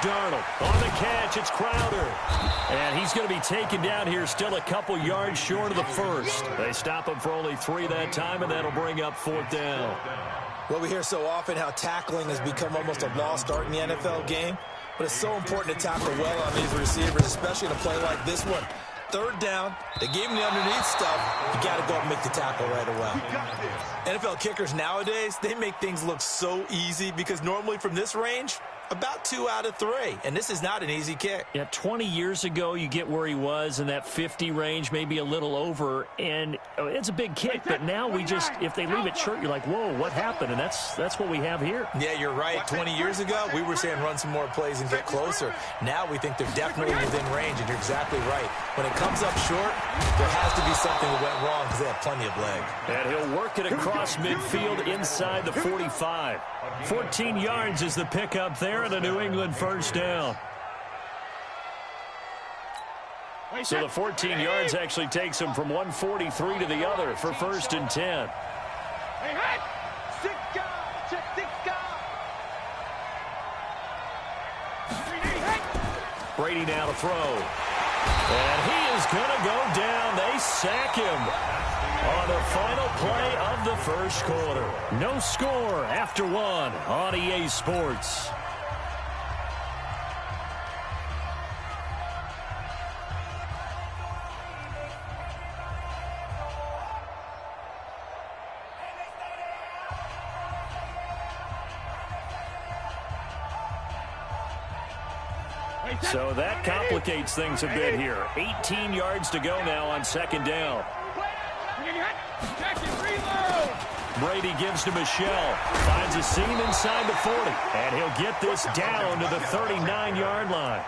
Darnold. On the catch, it's Crowder. And he's going to be taken down here, still a couple yards short of the first. They stop him for only 3 that time, and that'll bring up 4th down. Well, we hear so often how tackling has become almost a lost art in the NFL game. But it's so important to tackle well on these receivers, especially in a play like this one. 3rd down, they gave him the underneath stuff. You got to go up and make the tackle right away. NFL kickers nowadays, they make things look so easy because normally from this range, about 2 out of 3. And this is not an easy kick. Yeah, 20 years ago, you get where he was in that 50 range, maybe a little over. And it's a big kick, but now we just, if they leave it short, you're like, whoa, what happened? And that's what we have here. Yeah, you're right. 20 years ago, we were saying run some more plays and get closer. Now we think they're definitely within range, and you're exactly right. When it comes up short, there has to be something that went wrong because they have plenty of leg. And he'll work it across midfield inside the 45. 14 yards is the pickup there and a New England 1st down. So the 14 yards actually takes him from 143 to the other for 1st and 10. Brady now to throw. And he is going to go down. They sack him on the final play of the 1st quarter. No score after 1 on EA Sports. So that complicates things a bit here. 18 yards to go now on 2nd down. Brady gives to Michelle. Finds a seam inside the 40. And he'll get this down to the 39-yard line.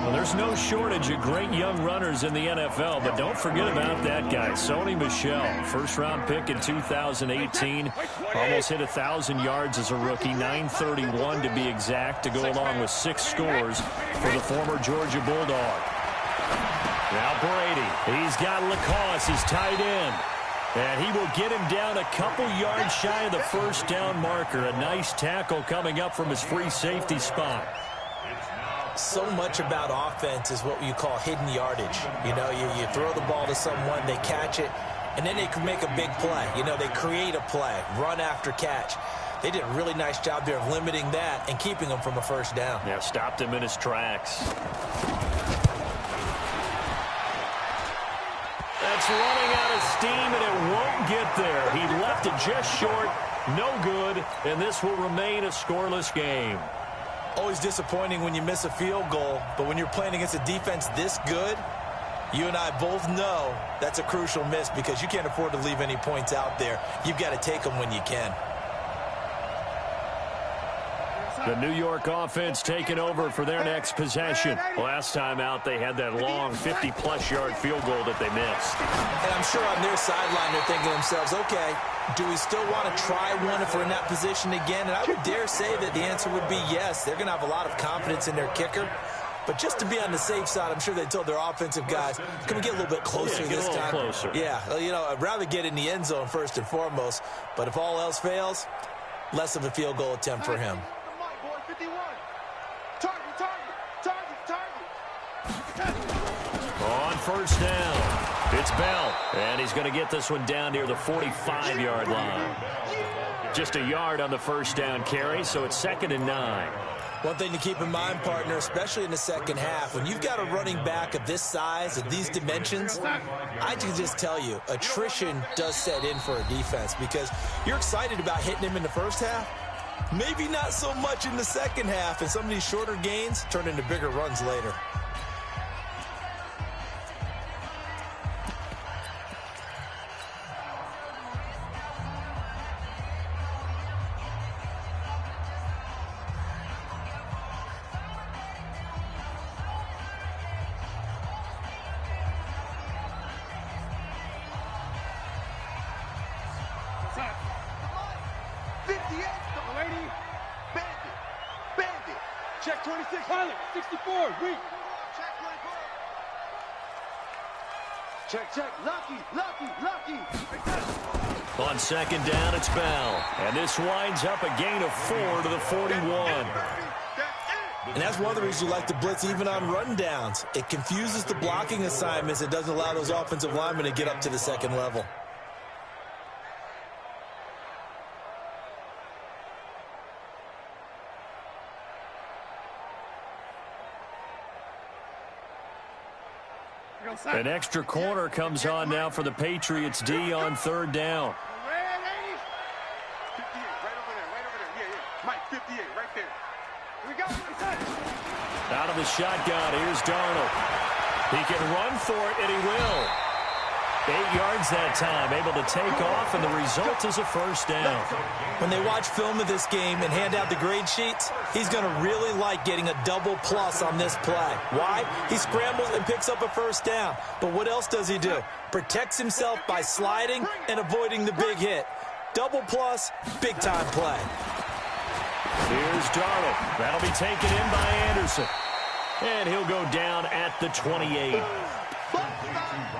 Well, there's no shortage of great young runners in the NFL, but don't forget about that guy, Sony Michel. 1st-round pick in 2018. Almost hit 1,000 yards as a rookie. 931 to be exact, to go along with 6 scores for the former Georgia Bulldog. Now Brady. He's got Lacoste, his tight end. And he will get him down a couple yards shy of the 1st down marker. A nice tackle coming up from his free safety spot. So much about offense is what you call hidden yardage. You know, you throw the ball to someone, they catch it, and then they can make a big play. You know, they create a play, run after catch. They did a really nice job there of limiting that and keeping him from a 1st down. Yeah, stopped him in his tracks. That's running out of steam, and it won't get there. He left it just short, no good, and this will remain a scoreless game. Always disappointing when you miss a field goal, but when you're playing against a defense this good, you and I both know that's a crucial miss because you can't afford to leave any points out there. You've got to take them when you can. The New York offense taking over for their next possession. Last time out, they had that long 50-plus yard field goal that they missed. And I'm sure on their sideline, they're thinking to themselves, okay, do we still want to try one if we're in that position again? And I would dare say that the answer would be yes. They're going to have a lot of confidence in their kicker. But just to be on the safe side, I'm sure they told their offensive guys, can we get a little bit closer this time? Closer. Yeah, you know, I'd rather get in the end zone first and foremost. But if all else fails, less of a field goal attempt for him. On 1st down, it's Bell, and he's going to get this one down near the 45-yard line. Just a yard on the 1st down carry, so it's 2nd and 9. One thing to keep in mind, partner, especially in the second half, when you've got a running back of this size, of these dimensions, I can just tell you, attrition does set in for a defense because you're excited about hitting him in the first half, maybe not so much in the second half, and some of these shorter gains turn into bigger runs later. Check 26, Pilot, 64, weak. Check, lucky. On 2nd down, it's Bell. And this winds up a gain of 4 to the 41. And that's one of the reasons you like to blitz even on run downs. It confuses the blocking assignments. It doesn't allow those offensive linemen to get up to the second level. An extra corner comes on now for the Patriots D on third down. 58, right over there, yeah. Mike, 58, right there. Here we go. Out of the shotgun, here's Darnold. He can run for it, and he will. 8 yards that time, able to take off, and the result is a first down. When they watch film of this game and hand out the grade sheets, he's going to really like getting a double plus on this play. Why? He scrambles and picks up a first down. But what else does he do? Protects himself by sliding and avoiding the big hit. Double plus, big-time play. Here's Darnold. That'll be taken in by Anderson. And he'll go down at the 28.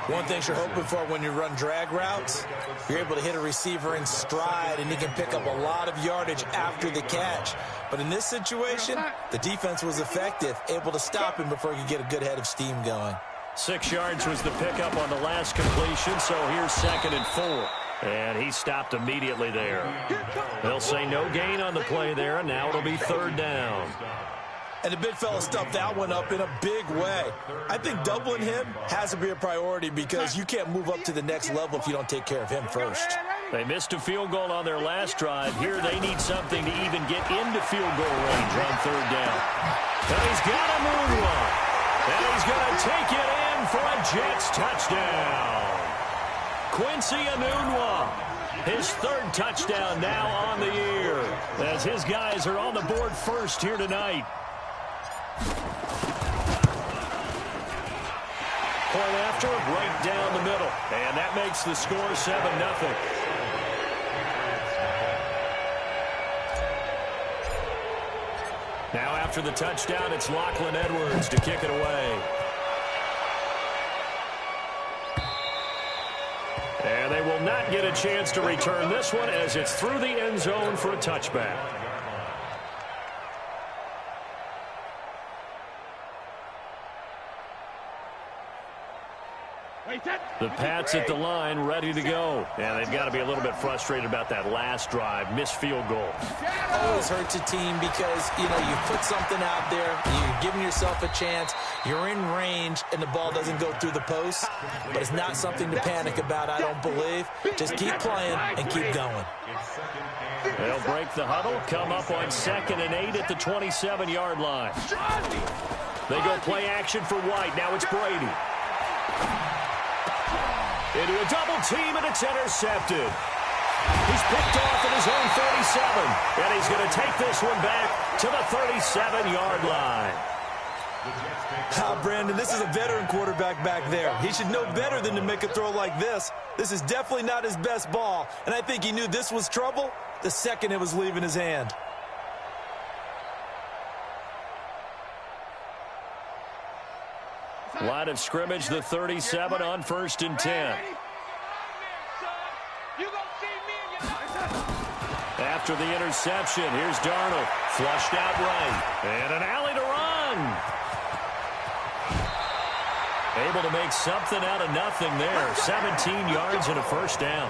One thing you're hoping for when you run drag routes, you're able to hit a receiver in stride, and he can pick up a lot of yardage after the catch. But in this situation, the defense was effective, able to stop him before he could get a good head of steam going. 6 yards was the pickup on the last completion, so here's 2nd and 4. And he stopped immediately there. They'll say no gain on the play there, and now it'll be 3rd down. And the big fella stuffed that one up in a big way. I think doubling him has to be a priority because you can't move up to the next level if you don't take care of him first. They missed a field goal on their last drive. Here they need something to even get into field goal range on 3rd down. And he's got a moonwalk. And he's going to take it in for a Jets touchdown. Quincy Enunwa, his 3rd touchdown now on the year, as his guys are on the board first here tonight. Point after, right down the middle. And that makes the score 7-0. Now after the touchdown, it's Lachlan Edwards to kick it away. And they will not get a chance to return this one as it's through the end zone for a touchback. The Pats at the line, ready to go. And they've got to be a little bit frustrated about that last drive, missed field goal. Always hurts a team because, you put something out there, you're giving yourself a chance, you're in range, and the ball doesn't go through the post. But it's not something to panic about, I don't believe. Just keep playing and keep going. They'll break the huddle, come up on 2nd and 8 at the 27-yard line. They go play action for White. Now it's Brady. Into a double team, and it's intercepted. He's picked off at his own 37, and he's going to take this one back to the 37-yard line. Brandon, this is a veteran quarterback back there. He should know better than to make a throw like this. This is definitely not his best ball, and I think he knew this was trouble the second it was leaving his hand. Line of scrimmage, the 37 on 1st and 10. After the interception, here's Darnold. Flushed out right. And an alley to run. Able to make something out of nothing there. 17 yards and a first down.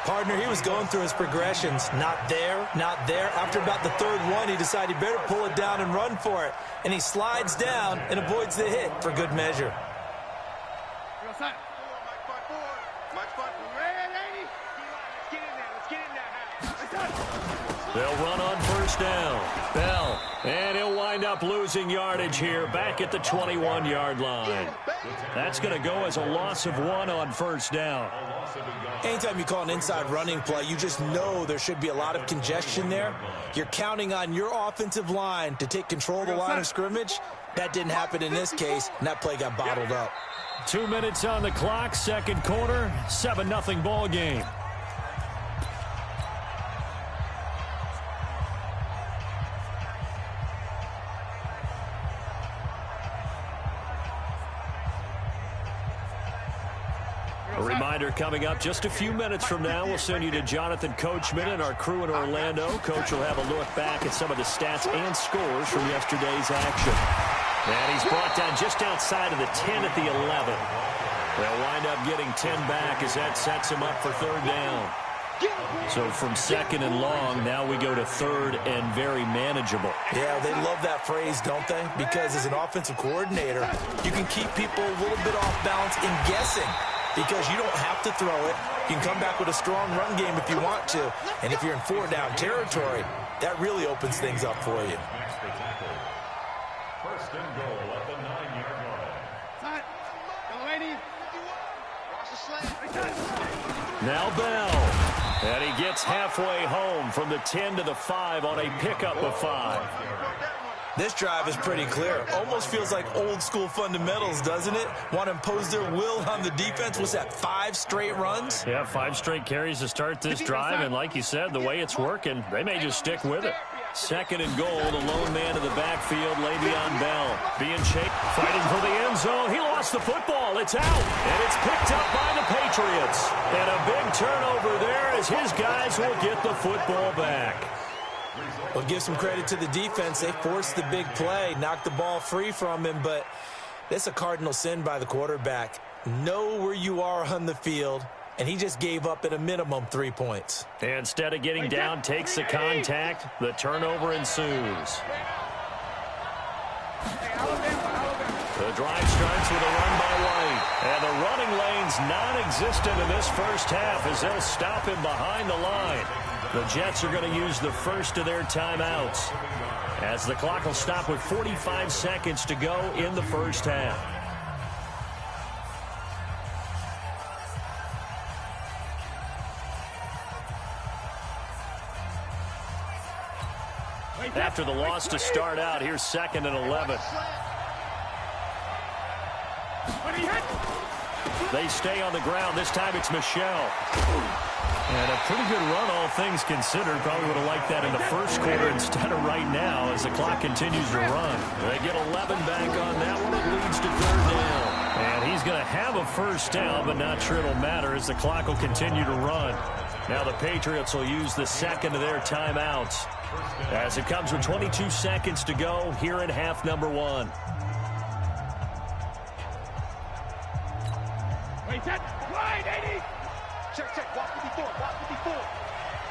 Partner, he was going through his progressions. Not there, not there. After about the 3rd one, he decided he better pull it down and run for it. And he slides down and avoids the hit for good measure. They'll run on 1st down. Bell. And he'll wind up losing yardage here back at the 21-yard line. That's going to go as a loss of 1 on 1st down. Anytime you call an inside running play, you just know there should be a lot of congestion there. You're counting on your offensive line to take control of the line of scrimmage. That didn't happen in this case, and that play got bottled up. 2 minutes on the clock, 2nd quarter, 7-0 ball game. A reminder Reminder coming up just a few minutes from now. We'll send you to Jonathan Coachman and our crew in Orlando. Coach will have a look back at some of the stats and scores from yesterday's action. And he's brought down just outside of the 10 at the 11. They'll wind up getting 10 back as that sets him up for third down. So from second and long, now we go to third and very manageable. Yeah, they love that phrase, don't they? Because as an offensive coordinator, you can keep people a little bit off balance in guessing because you don't have to throw it. You can come back with a strong run game if you want to. And if you're in four-down territory, that really opens things up for you. First and goal at the 9-yard line. Now Bell. And he gets halfway home from the 10 to the 5 on a pickup of 5. This drive is pretty clear. Almost feels like old school fundamentals, doesn't it? Want to impose their will on the defense. Was that 5 straight runs? Yeah, 5 straight carries to start this drive. And like you said, the way it's working, they may just stick with it. Second and goal, the lone man in the backfield, Le'Veon Bell. Being chased, fighting for the end zone. He lost the football. It's out, and it's picked up by the Patriots. And a big turnover there as his guys will get the football back. Well, give some credit to the defense. They forced the big play, knocked the ball free from him, but that's a cardinal sin by the quarterback. Know where you are on the field, and he just gave up at a minimum 3 points. Instead of getting down, takes the contact. The turnover ensues. The drive starts with a run by White. And the running lane's non-existent in this first half as they'll stop him behind the line. The Jets are going to use the first of their timeouts as the clock will stop with 45 seconds to go in the first half. After the loss to start out, here's second and 11. They stay on the ground. This time it's Michelle. And a pretty good run, all things considered. Probably would have liked that in the first quarter instead of right now as the clock continues to run. They get 11 back on that one. It leads to third down. And he's going to have a first down, but not sure it'll matter as the clock will continue to run. Now the Patriots will use the second of their timeouts as it comes with 22 seconds to go here in half number 1. Wait, set, wide, 80. Check, walk 54, walk 54.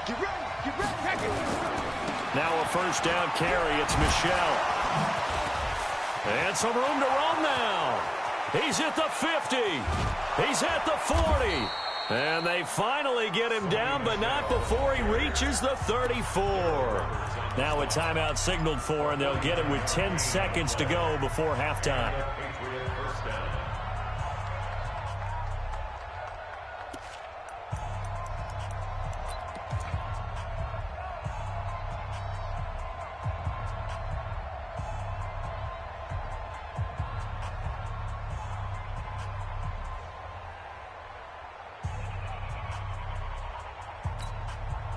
Get ready, pack it. Now a first down carry, it's Michelle. And some room to run now. He's at the 50. He's at the 40. And they finally get him down, but not before he reaches the 34. Now a timeout signaled for, and they'll get it with 10 seconds to go before halftime.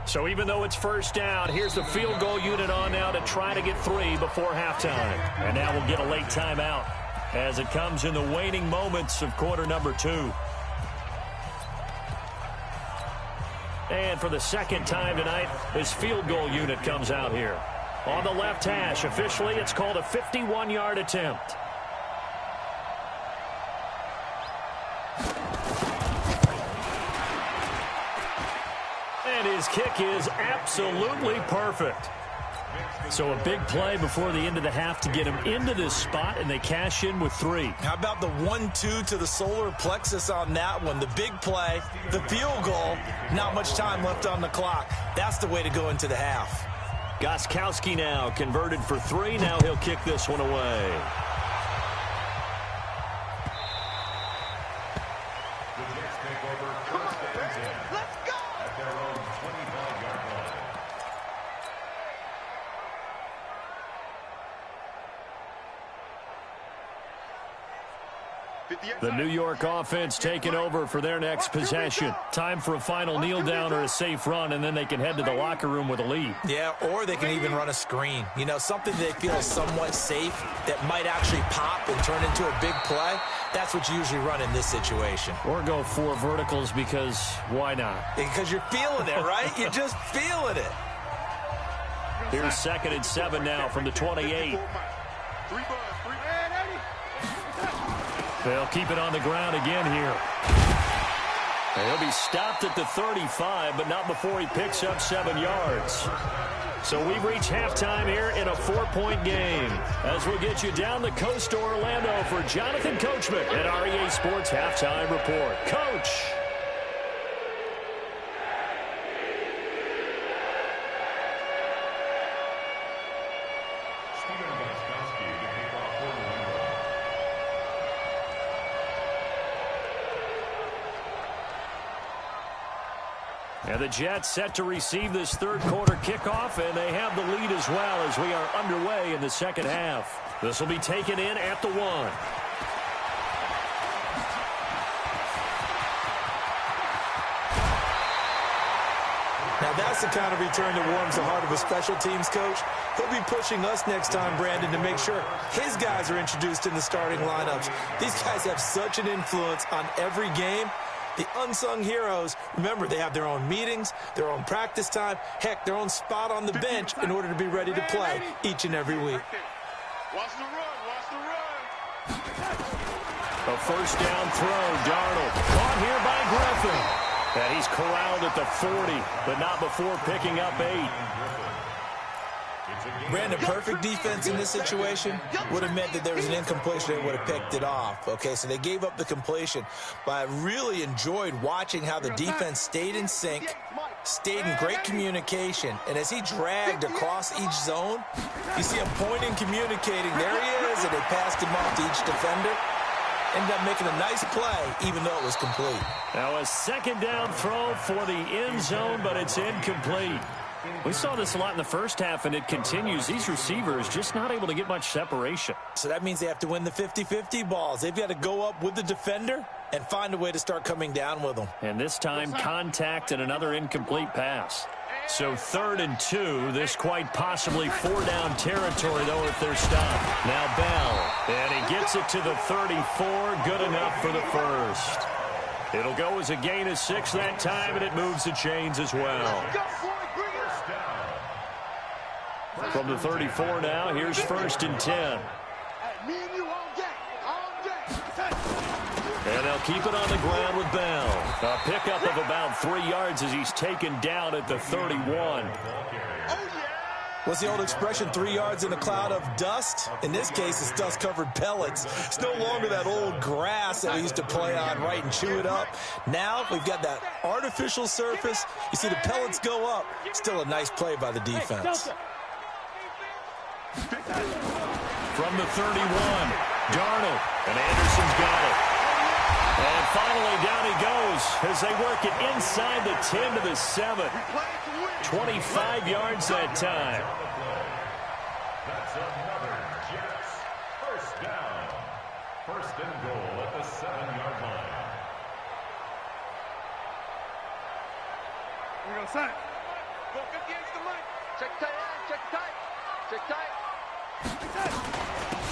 So even though it's first down, here's the field goal unit on now to try to get 3 before halftime. And now we'll get a late timeout as it comes in the waning moments of quarter number 2. And for the second time tonight, this field goal unit comes out here. On the left hash, officially, it's called a 51-yard attempt. And his kick is absolutely perfect. So a big play before the end of the half to get him into this spot, and they cash in with 3. How about the 1-2 to the solar plexus on that one? The big play, the field goal, not much time left on the clock. That's the way to go into the half. Gostkowski now converted for 3. Now he'll kick this one away. The New York offense taking over for their next possession. Time for a final kneel down or a safe run, and then they can head to the locker room with a lead. Yeah, or they can even run a screen. You know, something they feel is somewhat safe that might actually pop and turn into a big play. That's what you usually run in this situation. Or go 4 verticals because why not? Because you're feeling it, right? You're just feeling it. Here's 2nd and 7 now from the 28. They'll keep it on the ground again here. He'll be stopped at the 35, but not before he picks up 7 yards. So we've reached halftime here in a 4-point game. As we'll get you down the coast to Orlando for Jonathan Coachman at REA Sports Halftime Report. Coach. And the Jets set to receive this third-quarter kickoff, and they have the lead as well as we are underway in the second half. This will be taken in at the 1. Now that's the kind of return that warms the heart of a special teams coach. He'll be pushing us next time, Brandon, to make sure his guys are introduced in the starting lineups. These guys have such an influence on every game. The unsung heroes, remember, they have their own meetings, their own practice time, heck, their own spot on the bench in order to be ready to play each and every week. Watch the run, watch the run. A first down throw, Darnold. Caught here by Griffin. And he's corralled at the 40, but not before picking up 8. Brandon, perfect defense in this situation would have meant that there was an incompletion and would have picked it off. Okay, so they gave up the completion. But I really enjoyed watching how the defense stayed in sync, stayed in great communication, and as he dragged across each zone, you see him pointing, communicating. There he is, and they passed him off to each defender. Ended up making a nice play, even though it was complete. Now a second down throw for the end zone, but it's incomplete. We saw this a lot in the first half, and it continues. These receivers just not able to get much separation. So that means they have to win the 50-50 balls. They've got to go up with the defender and find a way to start coming down with them. And this time, contact and another incomplete pass. So 3rd and 2, this quite possibly 4-down territory, though, if they're stopped. Now Bell, and he gets it to the 34, good enough for the first. It'll go as a gain of 6 that time, and it moves the chains as well. From the 34 now, here's 1st and 10. And they'll keep it on the ground with Bell. A pickup of about 3 yards as he's taken down at the 31. What's the old expression, 3 yards in a cloud of dust? In this case, it's dust-covered pellets. It's no longer that old grass that we used to play on, right, and chew it up. Now we've got that artificial surface. You see the pellets go up. Still a nice play by the defense. From the 31, Darnold, and Anderson's got it. And finally, down he goes as they work it inside the 10 to the 7. 25 yards that time. That's another Jets first down. 1st and goal at the 7-yard line. We're going to set. Go 50 extra line. Check tight, check tight. Check tight.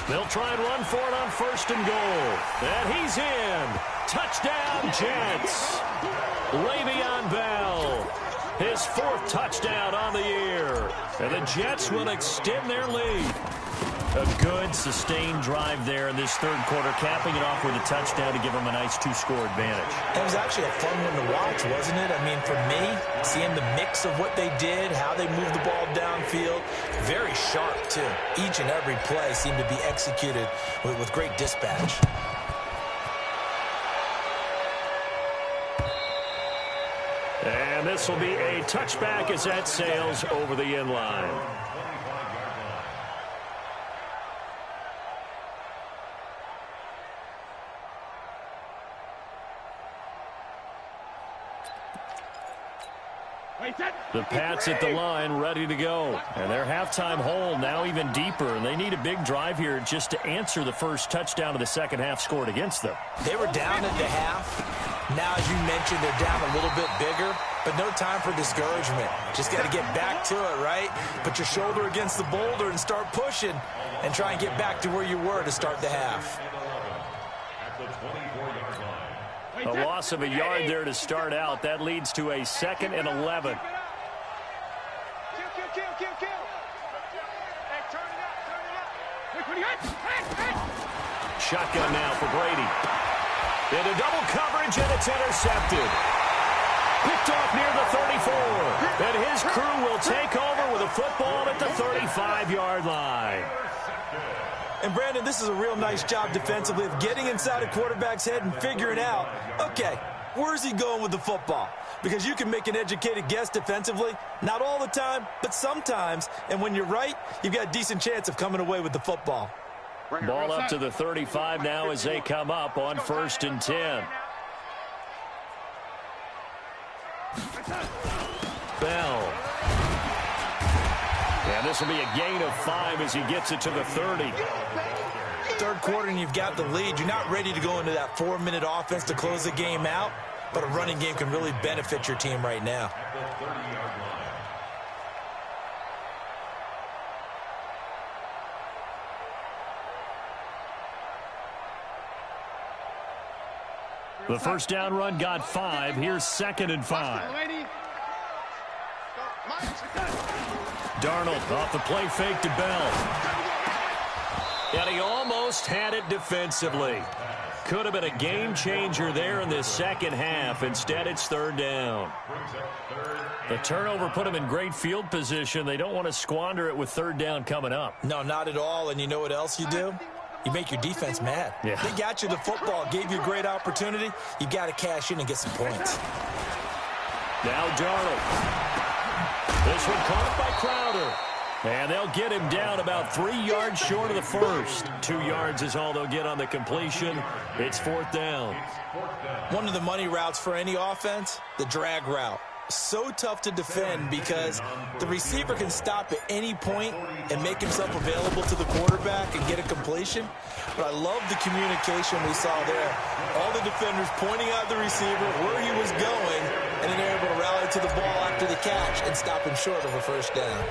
They'll try and run for it on 1st and goal. And he's in. Touchdown, Jets. Le'Veon Bell. His 4th touchdown on the year. And the Jets will extend their lead. A good, sustained drive there in this 3rd quarter, capping it off with a touchdown to give them a nice 2-score advantage. It was actually a fun one to watch, wasn't it? I mean, for me, seeing the mix of what they did, how they moved the ball downfield, very sharp, too. Each and every play seemed to be executed with great dispatch. And this will be a touchback as that sails over the end line. The Pats at the line, ready to go. And their halftime hole now even deeper. And they need a big drive here just to answer the first touchdown of the second half scored against them. They were down at the half. Now, as you mentioned, they're down a little bit bigger. But no time for discouragement. Just got to get back to it, right? Put your shoulder against the boulder and start pushing. And try and get back to where you were to start the half. A loss of a yard there to start out. That leads to a 2nd and 11. Shotgun now for Brady. Into double coverage, and it's intercepted. Picked off near the 34. And his crew will take over with a football at the 35-yard line. And, Brandon, this is a real nice job defensively of getting inside a quarterback's head and figuring out, okay, where's he going with the football? Because you can make an educated guess defensively, not all the time, but sometimes. And when you're right, you've got a decent chance of coming away with the football. Ball up to the 35 now as they come up on 1st and 10. Bell. And this will be a gain of 5 as he gets it to the 30. Third quarter and you've got the lead. You're not ready to go into that 4-minute offense to close the game out, but a running game can really benefit your team right now. The first down run got 5. Here's 2nd and 5. Darnold off the play fake to Bell. And he almost had it defensively. Could have been a game changer there in this second half. Instead, it's 3rd down. The turnover put him in great field position. They don't want to squander it with 3rd down coming up. No, not at all. And you know what else you do? You make your defense mad. Yeah. They got you the football, gave you a great opportunity. You got to cash in and get some points. Now Darnold. This one caught by Crowder. And they'll get him down about 3 yards short of the first. 2 yards is all they'll get on the completion. It's 4th down. One of the money routes for any offense, the drag route. So tough to defend because the receiver can stop at any point and make himself available to the quarterback and get a completion. But I love the communication we saw there. All the defenders pointing out the receiver, where he was going, and then they're able to rally to the ball after the catch and stop him short of a 1st down.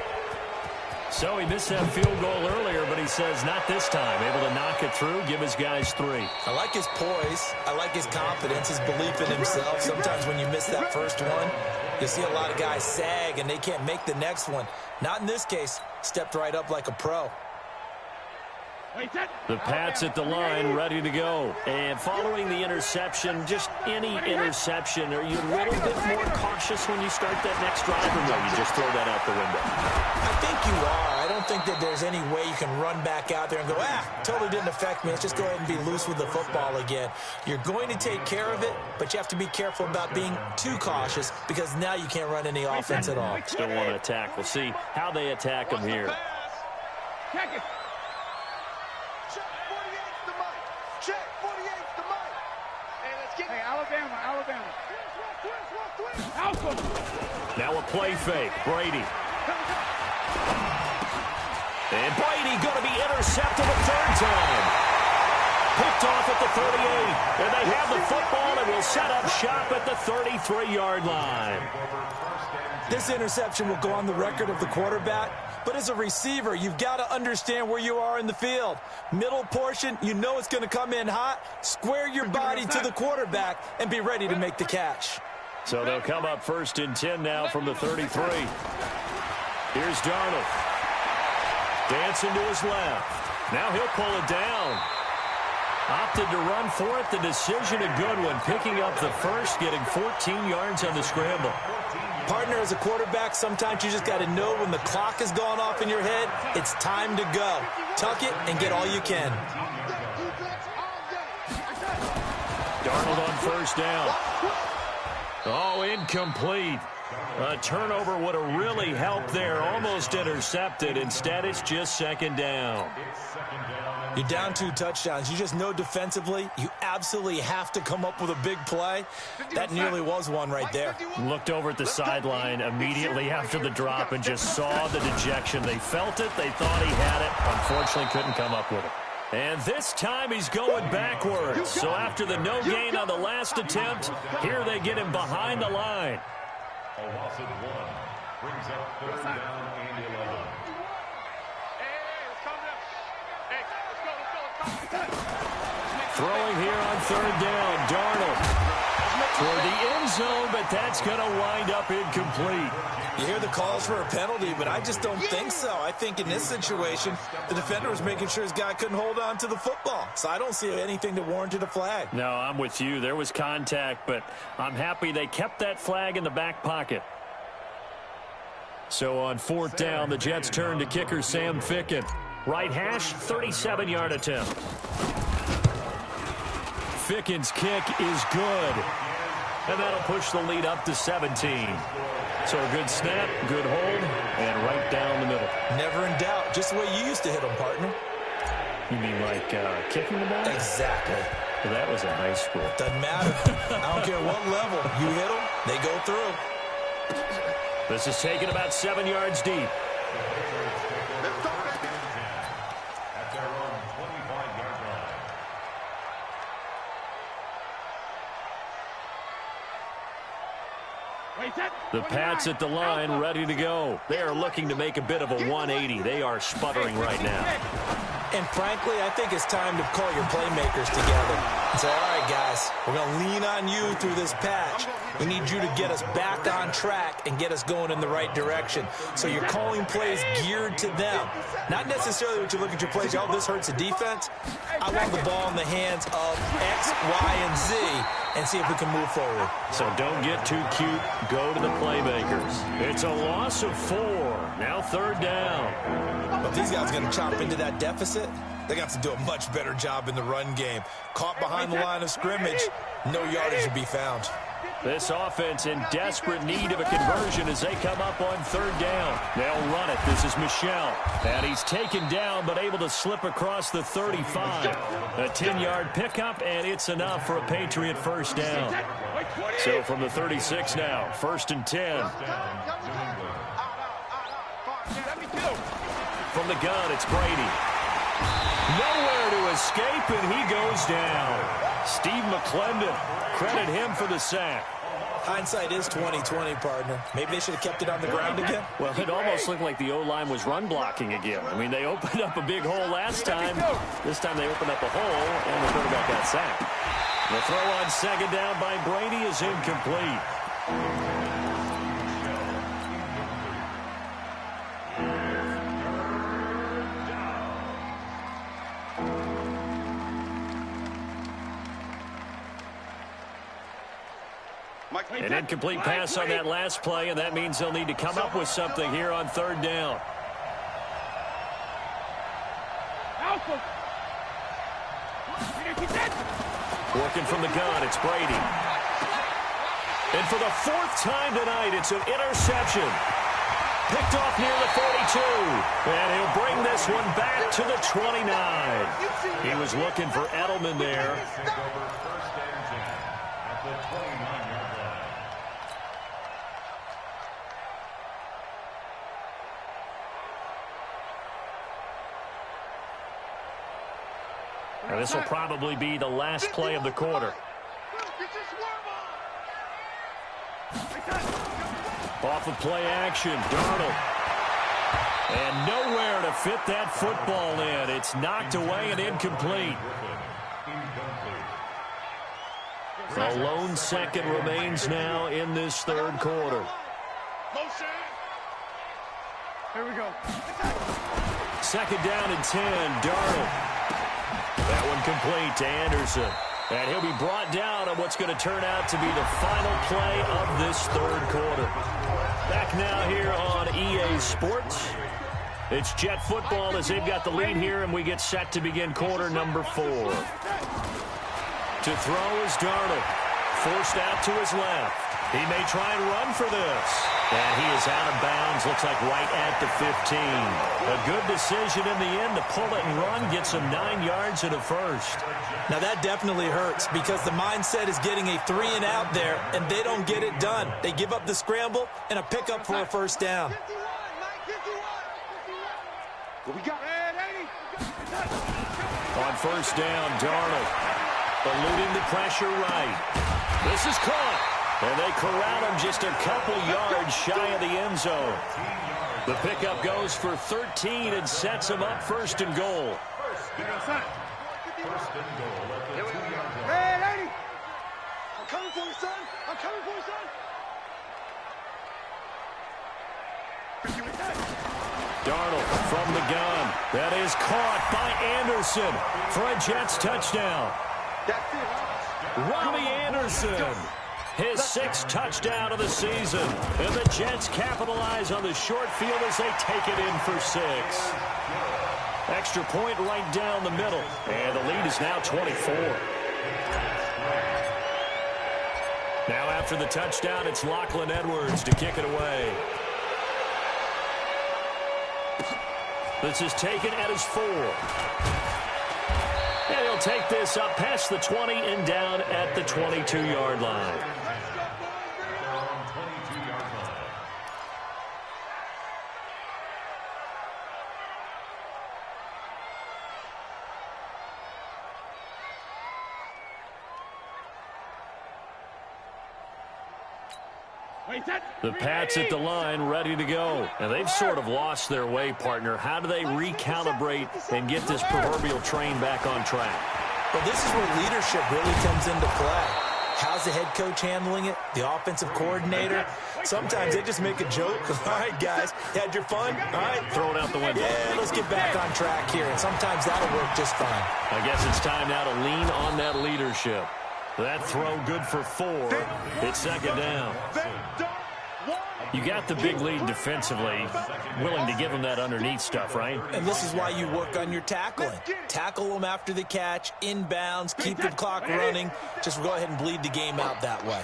So he missed that field goal earlier, but he says not this time. Able to knock it through, give his guys 3. I like his poise. I like his confidence, his belief in himself. Sometimes when you miss that first one, you see a lot of guys sag and they can't make the next one. Not in this case. Stepped right up like a pro. The Pats at the line, ready to go. And following the interception, just any interception, are you a little bit more cautious when you start that next drive, or no, you just throw that out the window? I think you are. I don't think that there's any way you can run back out there and go, totally didn't affect me. Let's just go ahead and be loose with the football again. You're going to take care of it, but you have to be careful about being too cautious because now you can't run any offense at all. Still want to attack. We'll see how they attack them here. Now a play fake. Brady. And Brady going to be intercepted a 3rd time. Picked off at the 38. And they have the football and will set up shop at the 33-yard line. This interception will go on the record of the quarterback. But as a receiver, you've got to understand where you are in the field. Middle portion, you know it's going to come in hot. Square your body to the quarterback and be ready to make the catch. So they'll come up 1st and 10 now from the 33. Here's Darnold. Dancing to his left. Now he'll pull it down. Opted to run for it. The decision a good one. Picking up the first, getting 14 yards on the scramble. Partner, as a quarterback, sometimes you just got to know when the clock has gone off in your head, it's time to go. Tuck it and get all you can. Darnold on 1st down. Oh, incomplete. A turnover would have really helped there. Almost intercepted. Instead, it's just 2nd down. You're down 2 touchdowns. You just know defensively you absolutely have to come up with a big play. That nearly was one right there. Looked over at the sideline immediately after the drop and just saw the dejection. They felt it. They thought he had it. Unfortunately, couldn't come up with it. And this time he's going backwards. So after the no gain on the last attempt, here they get him behind the line. A loss of 1 brings up 3rd down and 11. Throwing here on 3rd down, Darnold toward the end zone, but that's going to wind up incomplete. You hear the calls for a penalty, but I just don't think so. I think in this situation, the defender was making sure his guy couldn't hold on to the football. So I don't see anything that warranted a flag. No, I'm with you. There was contact, but I'm happy they kept that flag in the back pocket. So on 4th down, the Jets turn to kicker Sam Ficken. Right hash, 37-yard attempt. Ficken's kick is good. And that'll push the lead up to 17. So a good snap, good hold, and right down the middle. Never in doubt. Just the way you used to hit them, partner. You mean like kicking the ball? Exactly. Well, that was in high school. Doesn't matter. I don't care what level. You hit them, they go through. This is taken about 7 yards deep. At their own 25-yard line. The Pats at the line, ready to go. They are looking to make a bit of a 180. They are sputtering right now. And frankly, I think it's time to call your playmakers together and say, all right, guys, we're going to lean on you through this patch. We need you to get us back on track and get us going in the right direction. So you're calling plays geared to them. Not necessarily what you look at your plays, oh, this hurts the defense. I want the ball in the hands of X, Y, and Z and see if we can move forward. So don't get too cute. Go to the playmakers. It's a loss of 4. Now 3rd down. But these guys are going to chop into that deficit. They got to do a much better job in the run game. Caught behind the line of scrimmage, no yardage to be found. This offense in desperate need of a conversion as they come up on 3rd down. They'll run it. This is Michel. And he's taken down but able to slip across the 35. A 10-yard pickup, and it's enough for a Patriot 1st down. So from the 36 now, 1st and 10. From the gun, it's Brady. Nowhere to escape, and he goes down. Steve McClendon, credit him for the sack. Hindsight is 20/20, partner. Maybe they should have kept it on the ground again. Well, it almost looked like the O-line was run blocking again. I mean, they opened up a big hole last time. This time they opened up a hole, and the quarterback got sacked. The throw on 2nd down by Brady is incomplete. An incomplete pass on that last play, and that means they'll need to come up with something here on 3rd down. Working from the gun, it's Brady. And for the 4th time tonight, it's an interception. Picked off near the 42. And he'll bring this one back to the 29. He was looking for Edelman there. Now, this will probably be the last play of the quarter. Off of play action, Darnold. And nowhere to fit that football in. It's knocked away and incomplete. A lone second remains now in this 3rd quarter. Here we go. 2nd down and 10, Darnold. That one complete to Anderson. And he'll be brought down on what's going to turn out to be the final play of this 3rd quarter. Back now here on EA Sports. It's Jet football as they've got the lead here, and we get set to begin quarter number 4. To throw is Darnold. Forced out to his left. He may try and run for this. And he is out of bounds, looks like right at the 15. A good decision in the end to pull it and run, get some 9 yards and a first. Now that definitely hurts because the mindset is getting a 3 and out there, and they don't get it done. They give up the scramble and a pickup for a first down. What we got? On first down, Darnold eluding the pressure right. This is caught, and they corral him just a couple yards shy of the end zone. The pickup goes for 13 and sets him up first and goal. First and goal at the 2-yard line. Hey, lady! I'm coming for you, son! I'm coming for you, son! Darnold from the gun. That is caught by Anderson for a Jets touchdown. That's it, huh? Robbie Anderson, his 6th touchdown of the season. And the Jets capitalize on the short field as they take it in for 6. Extra point right down the middle. And the lead is now 24. Now after the touchdown, it's Lachlan Edwards to kick it away. This is taken at his 4. And he'll take this up past the 20 and down at the 22-yard line. The Pats at the line, ready to go. And they've sort of lost their way, partner. How do they recalibrate and get this proverbial train back on track? Well, this is where leadership really comes into play. How's the head coach handling it? The offensive coordinator? Sometimes they just make a joke. All right, guys, you had your fun? All right. Throw it out the window. Yeah, let's get back on track here. And sometimes that'll work just fine. I guess it's time now to lean on that leadership. That throw good for 4. It's second down. You got the big lead defensively, willing to give them that underneath stuff, right? And this is why you work on your tackling. Tackle them after the catch, inbounds, keep the clock running. Just go ahead and bleed the game out that way.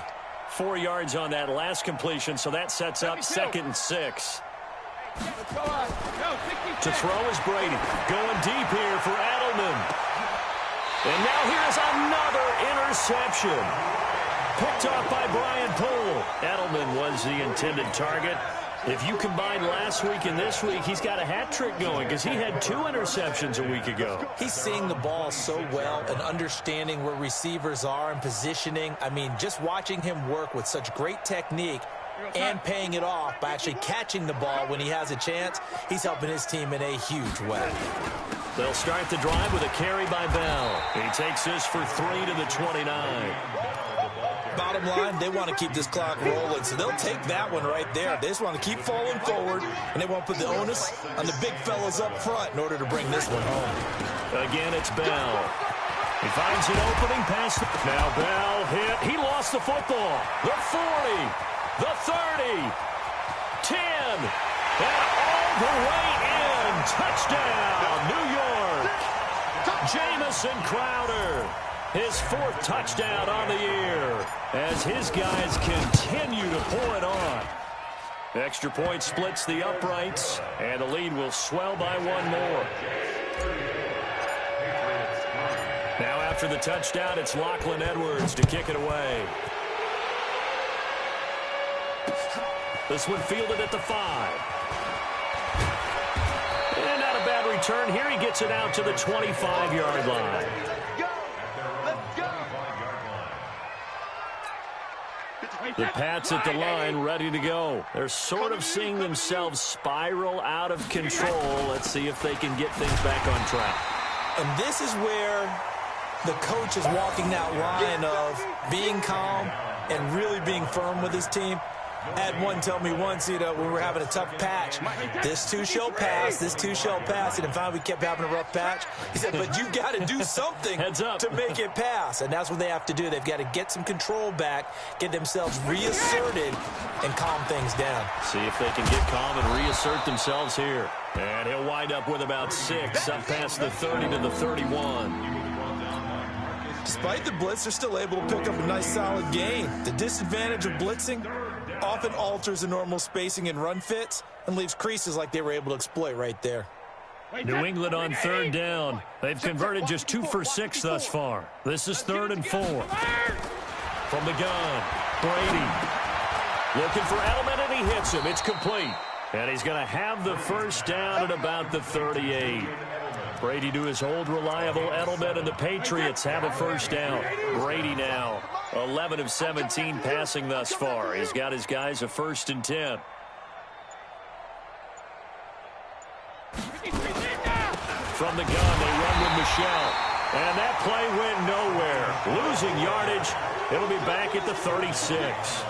4 yards on that last completion, so that sets up 2nd and 6. To throw is Brady. Going deep here for Edelman. And now here's another interception. Picked off by Brian Poole. Edelman was the intended target. If you combine last week and this week, he's got a hat trick going because he had 2 interceptions a week ago. He's seeing the ball so well and understanding where receivers are and positioning. I mean, just watching him work with such great technique and paying it off by actually catching the ball when he has a chance, he's helping his team in a huge way. They'll start the drive with a carry by Bell. He takes this for 3 to the 29. Bottom line, they want to keep this clock rolling, so they'll take that one right there. They just want to keep falling forward, and they won't put the onus on the big fellas up front in order to bring this one home. Again, it's Bell. He finds an opening pass. Now Bell hit. He lost the football. The 40, the 30, 10, and all the way in. Touchdown, New York. Jamison Crowder. His 4th touchdown on the year as his guys continue to pour it on. Extra point splits the uprights, and the lead will swell by 1 more. Now after the touchdown, it's Lachlan Edwards to kick it away. This one fielded at the 5. And not a bad return here. He gets it out to the 25-yard line. The Pats at the line, ready to go. They're sort of seeing themselves spiral out of control. Let's see if they can get things back on track. And this is where the coach is walking that line of being calm and really being firm with his team. I had one tell me once, when we were having a tough patch, this too shall pass, this too shall pass. And finally we kept having a rough patch. He said, but you got to do something to make it pass. And that's what they have to do. They've got to get some control back, get themselves reasserted, and calm things down. See if they can get calm and reassert themselves here. And he'll wind up with about 6 up past the 30 to the 31. Despite the blitz, they're still able to pick up a nice solid gain. The disadvantage of blitzing often alters the normal spacing and run fits and leaves creases like they were able to exploit right there. New England on third down. They've converted just 2 for 6 thus far. This is 3rd and 4. From the gun, Brady. Looking for Edelman, and he hits him. It's complete. And he's going to have the first down at about the 38. Brady to his old reliable Edelman, and the Patriots have a first down. Brady now 11 of 17 passing thus far. He's got his guys a 1st and 10. From the gun, they run with Michel. And that play went nowhere. Losing yardage. It'll be back at the 36.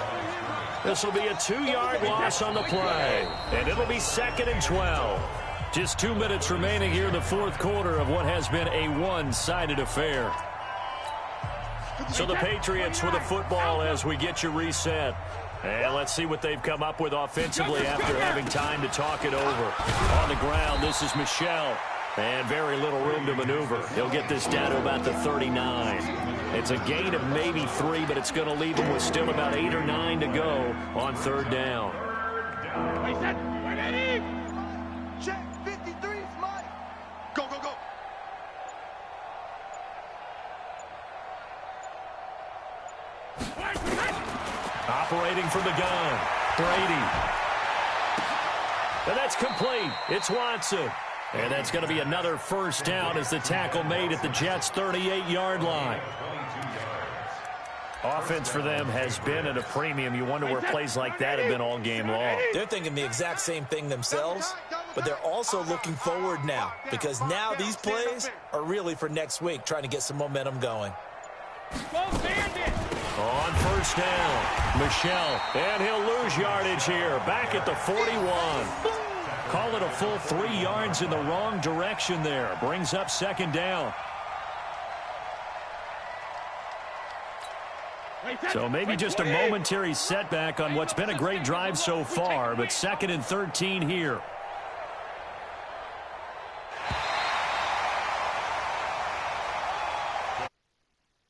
This will be a 2-yard loss on the play. And it'll be 2nd and 12. Just 2 minutes remaining here in the 4th quarter of what has been a one-sided affair. So the Patriots with the football as we get you reset. And let's see what they've come up with offensively after having time to talk it over. On the ground, this is Michel. And very little room to maneuver. He'll get this down to about the 39. It's a gain of maybe 3, but it's going to leave him with still about 8 or 9 to go on 3rd down. Check 53, Mike. Go, go, go. Operating from the gun, Brady. And that's complete. It's Watson. And that's going to be another first down as the tackle made at the Jets' 38-yard line. Offense for them has been at a premium. You wonder where plays like that have been all game long. They're thinking the exact same thing themselves, but they're also looking forward now because now these plays are really for next week, trying to get some momentum going. On first down, Michel, and he'll lose yardage here. Back at the 41. Call it a full 3 yards in the wrong direction there. Brings up 2nd down. So maybe just a momentary setback on what's been a great drive so far, but 2nd and 13 here.